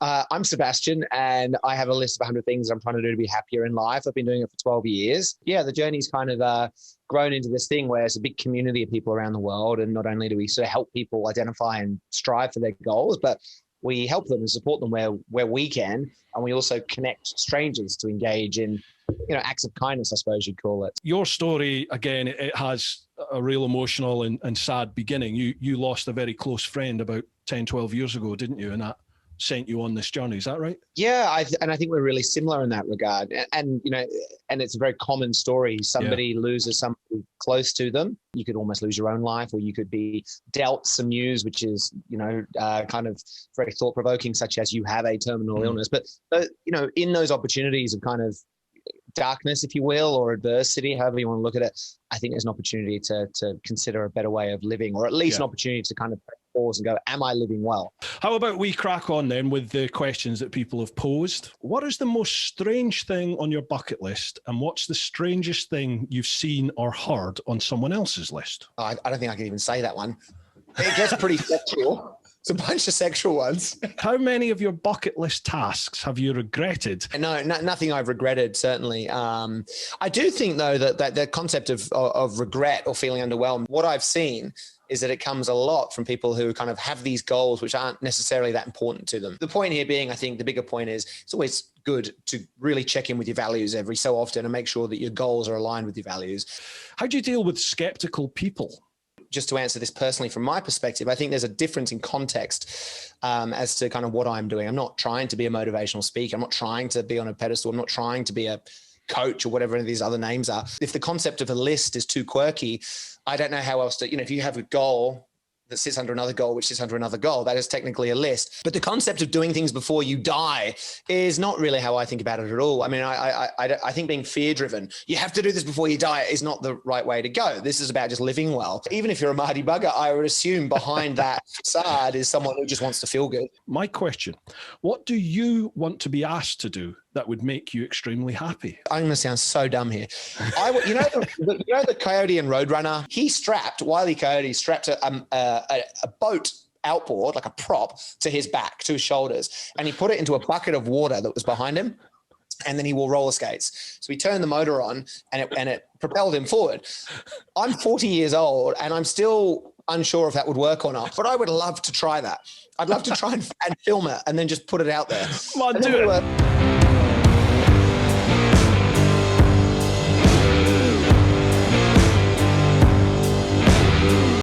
I'm Sebastian, and I have a list of 100 things I'm trying to do to be happier in life. I've been doing it for 12 years. Yeah, the journey's kind of grown into this thing where it's a big community of people around the world. And not only do we sort of help people identify and strive for their goals, but we help them and support them where we can. And we also connect strangers to engage in, acts of kindness, I suppose you'd call it. Your story, again, it has a real emotional and sad beginning. You lost a very close friend about 10, 12 years ago, didn't you? And that sent you on this journey. Is that right? Yeah, and I think we're really similar in that regard. And it's a very common story. Somebody loses somebody close to them. You could almost lose your own life, or you could be dealt some news which is, kind of very thought-provoking, such as you have a terminal illness. But in those opportunities of kind of darkness, if you will, or adversity, however you want to look at it, I think there's an opportunity to consider a better way of living, or at least an opportunity to kind of pause and go, am I living well? How about we crack on then with the questions that people have posed? What is the most strange thing on your bucket list, and what's the strangest thing you've seen or heard on someone else's list? I don't think I can even say that one. It gets pretty sexual. It's a bunch of sexual ones. How many of your bucket list tasks have you regretted? No, nothing I've regretted, certainly. I do think, though, that the concept of regret or feeling underwhelmed, what I've seen is that it comes a lot from people who kind of have these goals which aren't necessarily that important to them. The point here being, I think the bigger point is, it's always good to really check in with your values every so often and make sure that your goals are aligned with your values. How do you deal with skeptical people? Just to answer this personally from my perspective, I think there's a difference in context as to kind of what I'm doing. I'm not trying to be a motivational speaker. I'm not trying to be on a pedestal. I'm not trying to be a coach or whatever these other names are. If the concept of a list is too quirky, I don't know how else to, if you have a goal that sits under another goal, which sits under another goal, that is technically a list. But the concept of doing things before you die is not really how I think about it at all. I mean, I think being fear-driven, you have to do this before you die, is not the right way to go. This is about just living well. Even if you're a Marty bugger, I would assume behind that facade is someone who just wants to feel good. My question, what do you want to be asked to do that would make you extremely happy? I'm going to sound so dumb here. The Coyote and Roadrunner? Wile E. Coyote strapped a boat outboard, like a prop, to his back, to his shoulders, and he put it into a bucket of water that was behind him, and then he wore roller skates. So he turned the motor on, and it propelled him forward. I'm 40 years old, and I'm still unsure if that would work or not, but I would love to try that. I'd love to try and film it and then just put it out there. Come on, do it.